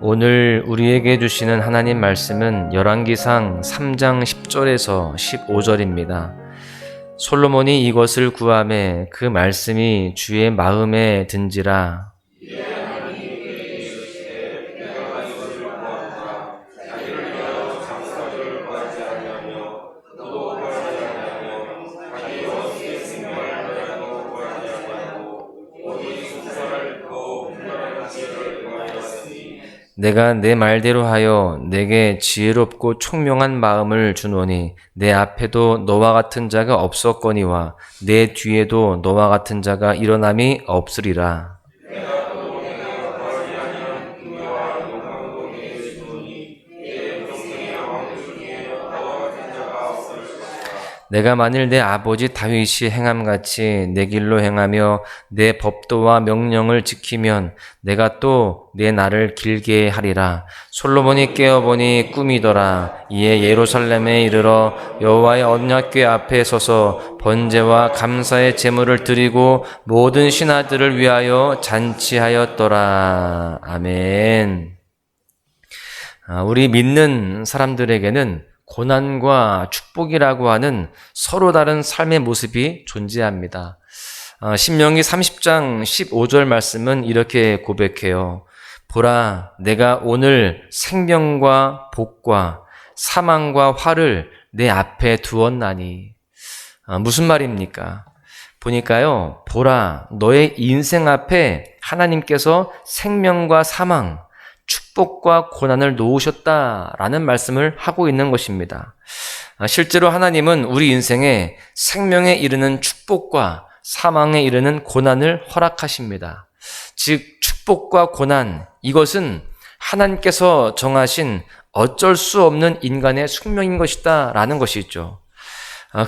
오늘 우리에게 주시는 하나님 말씀은 열왕기상 3장 10절에서 15절입니다. 솔로몬이 이것을 구하매 그 말씀이 주의 마음에 든지라. 내가 내 말대로 하여 내게 지혜롭고 총명한 마음을 주노니 내 앞에도 너와 같은 자가 없었거니와 내 뒤에도 너와 같은 자가 일어남이 없으리라. 내가 만일 내 아버지 다윗이 행함같이 내 길로 행하며 내 법도와 명령을 지키면 내가 또 내 날을 길게 하리라. 솔로몬이 깨어보니 꿈이더라. 이에 예루살렘에 이르러 여호와의 언약궤 앞에 서서 번제와 감사의 제물을 드리고 모든 신하들을 위하여 잔치하였더라. 아멘. 우리 믿는 사람들에게는 고난과 축복이라고 하는 서로 다른 삶의 모습이 존재합니다. 신명기 30장 15절 말씀은 이렇게 고백해요. 보라, 내가 오늘 생명과 복과 사망과 화를 내 앞에 두었나니. 무슨 말입니까? 보니까요, 보라, 너의 인생 앞에 하나님께서 생명과 사망, 축복과 고난을 놓으셨다라는 말씀을 하고 있는 것입니다. 실제로 하나님은 우리 인생에 생명에 이르는 축복과 사망에 이르는 고난을 허락하십니다. 즉 축복과 고난, 이것은 하나님께서 정하신 어쩔 수 없는 인간의 숙명인 것이다 라는 것이죠.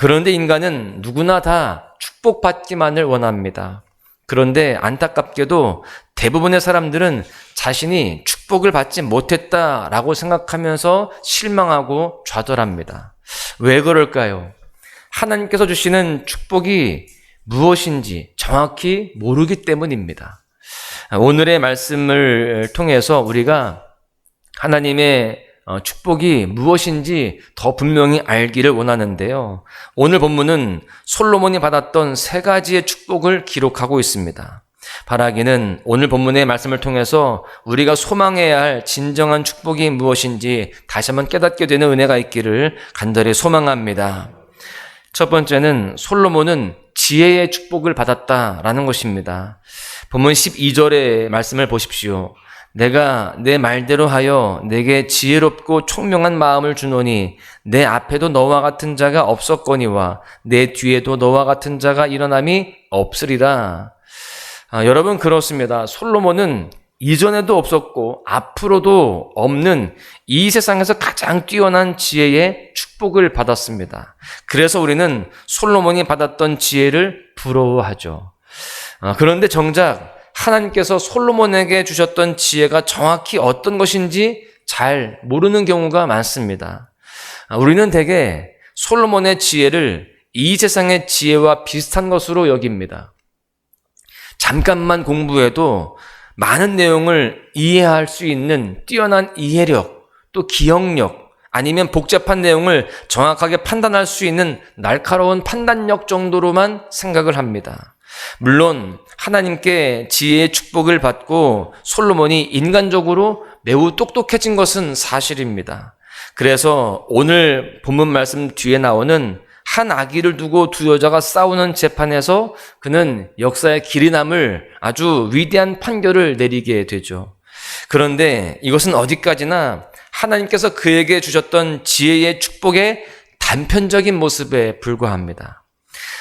그런데 인간은 누구나 다 축복받기만을 원합니다. 그런데 안타깝게도 대부분의 사람들은 자신이 축복을 받지 못했다라고 생각하면서 실망하고 좌절합니다. 왜 그럴까요? 하나님께서 주시는 축복이 무엇인지 정확히 모르기 때문입니다. 오늘의 말씀을 통해서 우리가 하나님의 축복이 무엇인지 더 분명히 알기를 원하는데요. 오늘 본문은 솔로몬이 받았던 3가지의 축복을 기록하고 있습니다. 바라기는 오늘 본문의 말씀을 통해서 우리가 소망해야 할 진정한 축복이 무엇인지 다시 한번 깨닫게 되는 은혜가 있기를 간절히 소망합니다. 첫 번째는 솔로몬은 지혜의 축복을 받았다라는 것입니다. 본문 12절의 말씀을 보십시오. 내가 내 말대로 하여 내게 지혜롭고 총명한 마음을 주노니 내 앞에도 너와 같은 자가 없었거니와 내 뒤에도 너와 같은 자가 일어남이 없으리라. 여러분, 그렇습니다. 솔로몬은 이전에도 없었고 앞으로도 없는 이 세상에서 가장 뛰어난 지혜의 축복을 받았습니다. 그래서 우리는 솔로몬이 받았던 지혜를 부러워하죠. 그런데 정작 하나님께서 솔로몬에게 주셨던 지혜가 정확히 어떤 것인지 잘 모르는 경우가 많습니다. 우리는 대개 솔로몬의 지혜를 이 세상의 지혜와 비슷한 것으로 여깁니다. 잠깐만 공부해도 많은 내용을 이해할 수 있는 뛰어난 이해력, 또 기억력, 아니면 복잡한 내용을 정확하게 판단할 수 있는 날카로운 판단력 정도로만 생각을 합니다. 물론 하나님께 지혜의 축복을 받고 솔로몬이 인간적으로 매우 똑똑해진 것은 사실입니다. 그래서 오늘 본문 말씀 뒤에 나오는 한 아기를 두고 두 여자가 싸우는 재판에서 그는 역사의 길이 남을 아주 위대한 판결을 내리게 되죠. 그런데 이것은 어디까지나 하나님께서 그에게 주셨던 지혜의 축복의 단편적인 모습에 불과합니다.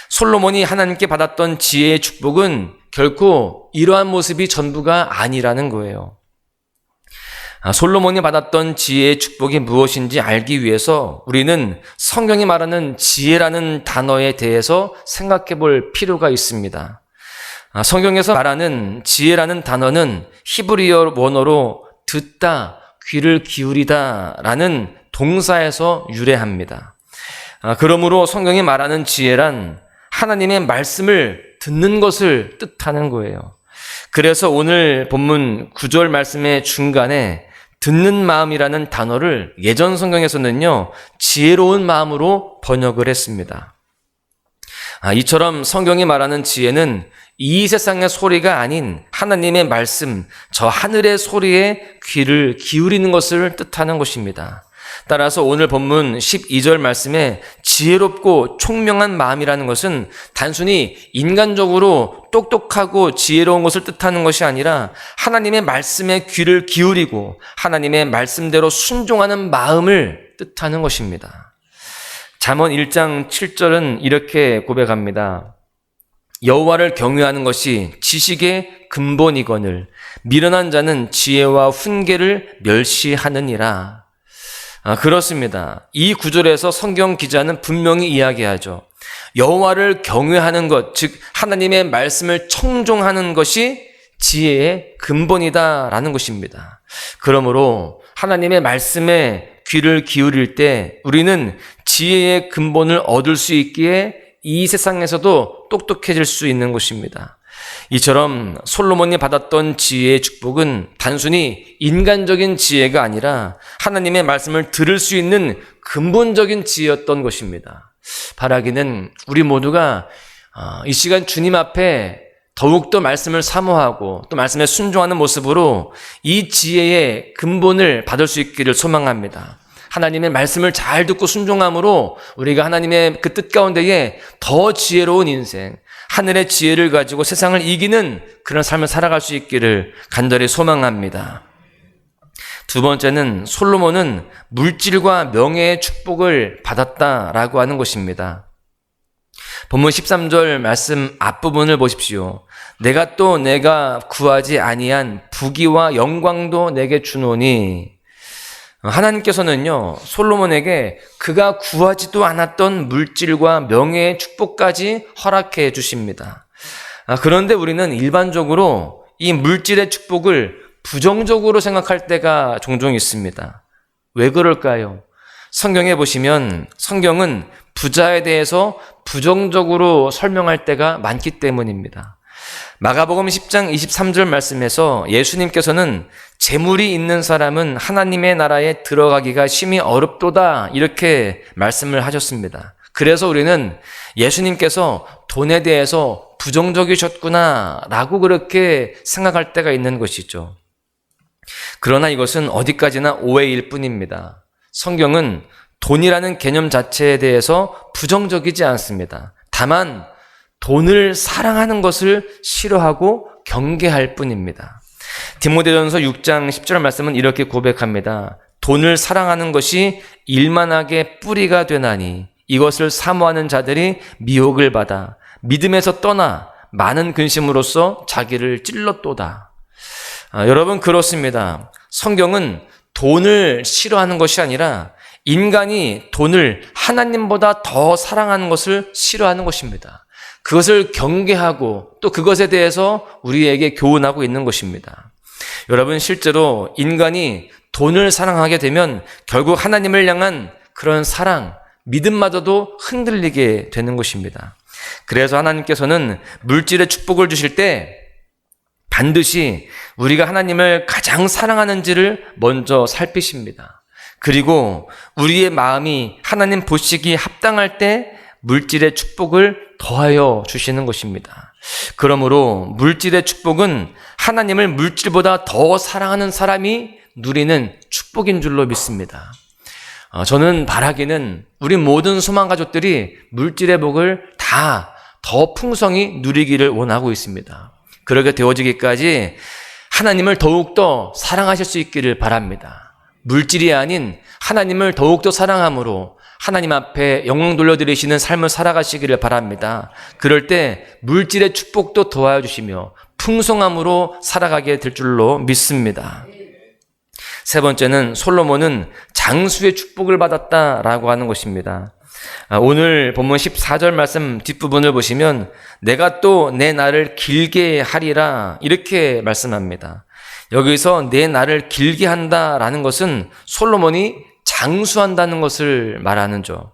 솔로몬이 하나님께 받았던 지혜의 축복은 결코 이러한 모습이 전부가 아니라는 거예요. 솔로몬이 받았던 지혜의 축복이 무엇인지 알기 위해서 우리는 성경이 말하는 지혜라는 단어에 대해서 생각해 볼 필요가 있습니다. 성경에서 말하는 지혜라는 단어는 히브리어 원어로 듣다, 귀를 기울이다 라는 동사에서 유래합니다. 그러므로 성경이 말하는 지혜란 하나님의 말씀을 듣는 것을 뜻하는 거예요. 그래서 오늘 본문 9절 말씀의 중간에 듣는 마음이라는 단어를 예전 성경에서는요, 지혜로운 마음으로 번역을 했습니다. 이처럼 성경이 말하는 지혜는 이 세상의 소리가 아닌 하나님의 말씀, 저 하늘의 소리에 귀를 기울이는 것을 뜻하는 것입니다. 따라서 오늘 본문 12절 말씀에 지혜롭고 총명한 마음이라는 것은 단순히 인간적으로 똑똑하고 지혜로운 것을 뜻하는 것이 아니라 하나님의 말씀에 귀를 기울이고 하나님의 말씀대로 순종하는 마음을 뜻하는 것입니다. 잠언 1장 7절은 이렇게 고백합니다. 여호와를 경외하는 것이 지식의 근본이거늘 미련한 자는 지혜와 훈계를 멸시하느니라. 그렇습니다. 이 구절에서 성경 기자는 분명히 이야기하죠. 여호와를 경외하는 것, 즉 하나님의 말씀을 청종하는 것이 지혜의 근본이다라는 것입니다. 그러므로 하나님의 말씀에 귀를 기울일 때 우리는 지혜의 근본을 얻을 수 있기에 이 세상에서도 똑똑해질 수 있는 것입니다. 이처럼 솔로몬이 받았던 지혜의 축복은 단순히 인간적인 지혜가 아니라 하나님의 말씀을 들을 수 있는 근본적인 지혜였던 것입니다. 바라기는 우리 모두가 이 시간 주님 앞에 더욱더 말씀을 사모하고 또 말씀에 순종하는 모습으로 이 지혜의 근본을 받을 수 있기를 소망합니다. 하나님의 말씀을 잘 듣고 순종함으로 우리가 하나님의 그 뜻 가운데에 더 지혜로운 인생, 하늘의 지혜를 가지고 세상을 이기는 그런 삶을 살아갈 수 있기를 간절히 소망합니다. 두 번째는 솔로몬은 물질과 명예의 축복을 받았다라고 하는 것입니다. 본문 13절 말씀 앞부분을 보십시오. 내가 구하지 아니한 부귀와 영광도 내게 주노니. 하나님께서는요, 솔로몬에게 그가 구하지도 않았던 물질과 명예의 축복까지 허락해 주십니다. 그런데 우리는 일반적으로 이 물질의 축복을 부정적으로 생각할 때가 종종 있습니다. 왜 그럴까요? 성경에 보시면 성경은 부자에 대해서 부정적으로 설명할 때가 많기 때문입니다. 마가복음 10장 23절 말씀에서 예수님께서는 재물이 있는 사람은 하나님의 나라에 들어가기가 심히 어렵도다 이렇게 말씀을 하셨습니다. 그래서 우리는 예수님께서 돈에 대해서 부정적이셨구나 라고 그렇게 생각할 때가 있는 것이죠. 그러나 이것은 어디까지나 오해일 뿐입니다. 성경은 돈이라는 개념 자체에 대해서 부정적이지 않습니다. 다만 돈을 사랑하는 것을 싫어하고 경계할 뿐입니다. 디모데전서 6장 10절 말씀은 이렇게 고백합니다. 돈을 사랑하는 것이 일만하게 뿌리가 되나니 이것을 사모하는 자들이 미혹을 받아 믿음에서 떠나 많은 근심으로써 자기를 찔렀도다. 여러분 그렇습니다. 성경은 돈을 싫어하는 것이 아니라 인간이 돈을 하나님보다 더 사랑하는 것을 싫어하는 것입니다. 그것을 경계하고 또 그것에 대해서 우리에게 교훈하고 있는 것입니다. 여러분 실제로 인간이 돈을 사랑하게 되면 결국 하나님을 향한 그런 사랑, 믿음마저도 흔들리게 되는 것입니다. 그래서 하나님께서는 물질의 축복을 주실 때 반드시 우리가 하나님을 가장 사랑하는지를 먼저 살피십니다. 그리고 우리의 마음이 하나님 보시기에 합당할 때 물질의 축복을 더하여 주시는 것입니다. 그러므로 물질의 축복은 하나님을 물질보다 더 사랑하는 사람이 누리는 축복인 줄로 믿습니다. 저는 바라기는 우리 모든 소망 가족들이 물질의 복을 다 더 풍성히 누리기를 원하고 있습니다. 그렇게 되어지기까지 하나님을 더욱더 사랑하실 수 있기를 바랍니다. 물질이 아닌 하나님을 더욱더 사랑함으로 하나님 앞에 영광 돌려드리시는 삶을 살아가시기를 바랍니다. 그럴 때 물질의 축복도 도와주시며 풍성함으로 살아가게 될 줄로 믿습니다. 세 번째는 솔로몬은 장수의 축복을 받았다라고 하는 것입니다. 오늘 본문 14절 말씀 뒷부분을 보시면 내가 또 내 날을 길게 하리라 이렇게 말씀합니다. 여기서 내 날을 길게 한다라는 것은 솔로몬이 장수한다는 것을 말하는죠.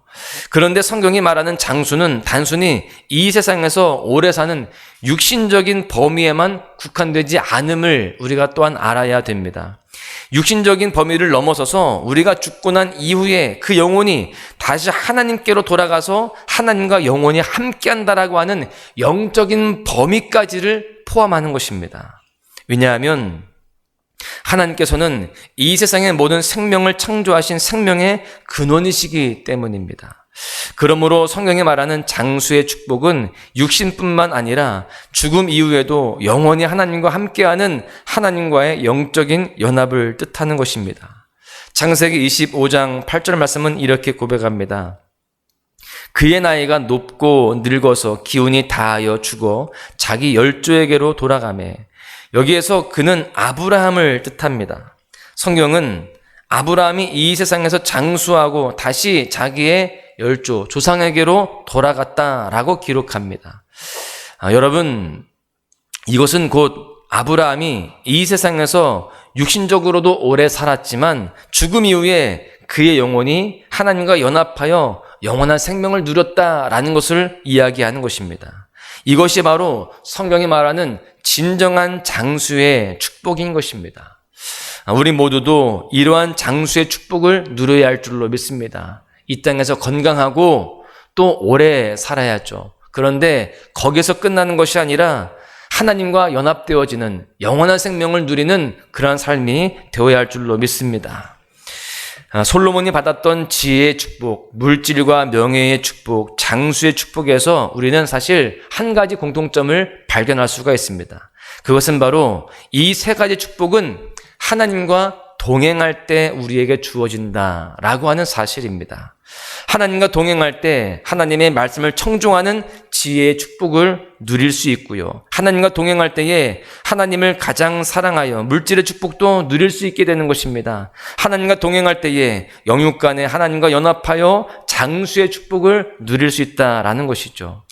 그런데 성경이 말하는 장수는 단순히 이 세상에서 오래 사는 육신적인 범위에만 국한되지 않음을 우리가 또한 알아야 됩니다. 육신적인 범위를 넘어서서 우리가 죽고 난 이후에 그 영혼이 다시 하나님께로 돌아가서 하나님과 영원히 함께한다라고 하는 영적인 범위까지를 포함하는 것입니다. 왜냐하면 하나님께서는 이 세상의 모든 생명을 창조하신 생명의 근원이시기 때문입니다. 그러므로 성경에 말하는 장수의 축복은 육신뿐만 아니라 죽음 이후에도 영원히 하나님과 함께하는 하나님과의 영적인 연합을 뜻하는 것입니다. 창세기 25장 8절 말씀은 이렇게 고백합니다. 그의 나이가 높고 늙어서 기운이 다하여 죽어 자기 열조에게로 돌아가매. 여기에서 그는 아브라함을 뜻합니다. 성경은 아브라함이 이 세상에서 장수하고 다시 자기의 열조, 조상에게로 돌아갔다라고 기록합니다. 여러분, 이것은 곧 아브라함이 이 세상에서 육신적으로도 오래 살았지만 죽음 이후에 그의 영혼이 하나님과 연합하여 영원한 생명을 누렸다라는 것을 이야기하는 것입니다. 이것이 바로 성경이 말하는 진정한 장수의 축복인 것입니다. 우리 모두도 이러한 장수의 축복을 누려야 할 줄로 믿습니다. 이 땅에서 건강하고 또 오래 살아야죠. 그런데 거기서 끝나는 것이 아니라 하나님과 연합되어지는 영원한 생명을 누리는 그러한 삶이 되어야 할 줄로 믿습니다. 솔로몬이 받았던 지혜의 축복, 물질과 명예의 축복, 장수의 축복에서 우리는 사실 한 가지 공통점을 발견할 수가 있습니다. 그것은 바로 이 세 가지 축복은 하나님과 동행할 때 우리에게 주어진다라고 하는 사실입니다. 하나님과 동행할 때 하나님의 말씀을 청종하는 지혜의 축복을 누릴 수 있고요. 하나님과 동행할 때에 하나님을 가장 사랑하여 물질의 축복도 누릴 수 있게 되는 것입니다. 하나님과 동행할 때에 영육 간에 하나님과 연합하여 장수의 축복을 누릴 수 있다라는 것이죠.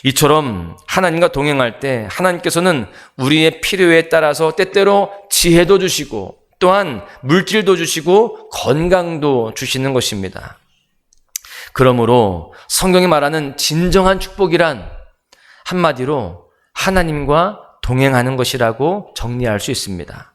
이처럼 하나님과 동행할 때 하나님께서는 우리의 필요에 따라서 때때로 지혜도 주시고 또한 물질도 주시고 건강도 주시는 것입니다. 그러므로 성경이 말하는 진정한 축복이란 한마디로 하나님과 동행하는 것이라고 정리할 수 있습니다.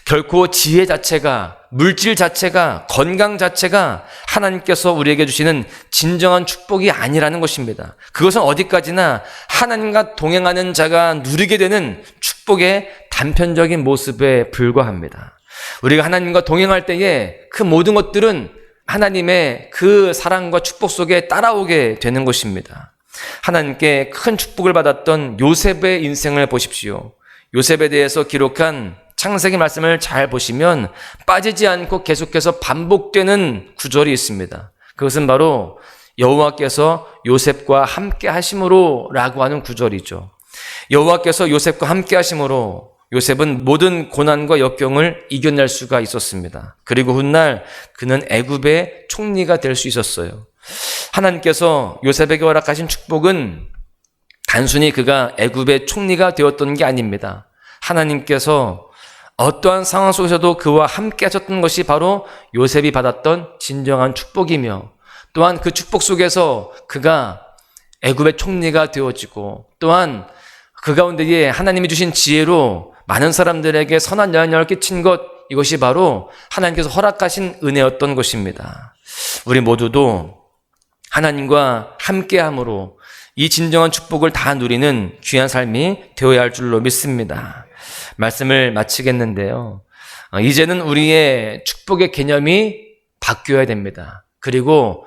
결코 지혜 자체가, 물질 자체가, 건강 자체가 하나님께서 우리에게 주시는 진정한 축복이 아니라는 것입니다. 그것은 어디까지나 하나님과 동행하는 자가 누리게 되는 축복의 단편적인 모습에 불과합니다. 우리가 하나님과 동행할 때에 그 모든 것들은 하나님의 그 사랑과 축복 속에 따라오게 되는 것입니다. 하나님께 큰 축복을 받았던 요셉의 인생을 보십시오. 요셉에 대해서 기록한 창세기 말씀을 잘 보시면 빠지지 않고 계속해서 반복되는 구절이 있습니다. 그것은 바로 여호와께서 요셉과 함께 하심으로 라고 하는 구절이죠. 여호와께서 요셉과 함께 하심으로 요셉은 모든 고난과 역경을 이겨낼 수가 있었습니다. 그리고 훗날 그는 애굽의 총리가 될 수 있었어요. 하나님께서 요셉에게 허락하신 축복은 단순히 그가 애굽의 총리가 되었던 게 아닙니다. 하나님께서 어떠한 상황 속에서도 그와 함께 하셨던 것이 바로 요셉이 받았던 진정한 축복이며 또한 그 축복 속에서 그가 애굽의 총리가 되어지고 또한 그 가운데에 하나님이 주신 지혜로 많은 사람들에게 선한 영향을 끼친 것, 이것이 바로 하나님께서 허락하신 은혜였던 것입니다. 우리 모두도 하나님과 함께함으로 이 진정한 축복을 다 누리는 귀한 삶이 되어야 할 줄로 믿습니다. 말씀을 마치겠는데요. 이제는 우리의 축복의 개념이 바뀌어야 됩니다. 그리고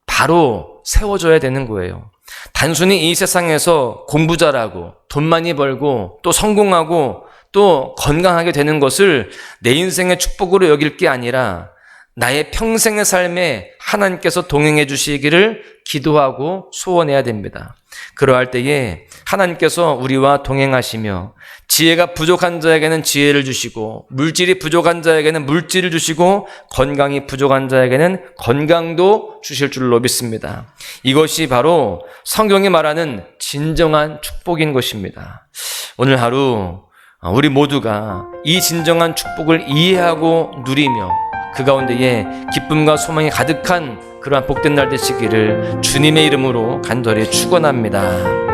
바로 세워져야 되는 거예요. 단순히 이 세상에서 공부 잘하고 돈 많이 벌고 또 성공하고 또 건강하게 되는 것을 내 인생의 축복으로 여길 게 아니라 나의 평생의 삶에 하나님께서 동행해 주시기를 기도하고 소원해야 됩니다. 그러할 때에 하나님께서 우리와 동행하시며 지혜가 부족한 자에게는 지혜를 주시고 물질이 부족한 자에게는 물질을 주시고 건강이 부족한 자에게는 건강도 주실 줄로 믿습니다. 이것이 바로 성경이 말하는 진정한 축복인 것입니다. 오늘 하루 우리 모두가 이 진정한 축복을 이해하고 누리며 그 가운데에 기쁨과 소망이 가득한 그러한 복된 날 되시기를 주님의 이름으로 간절히 축원합니다.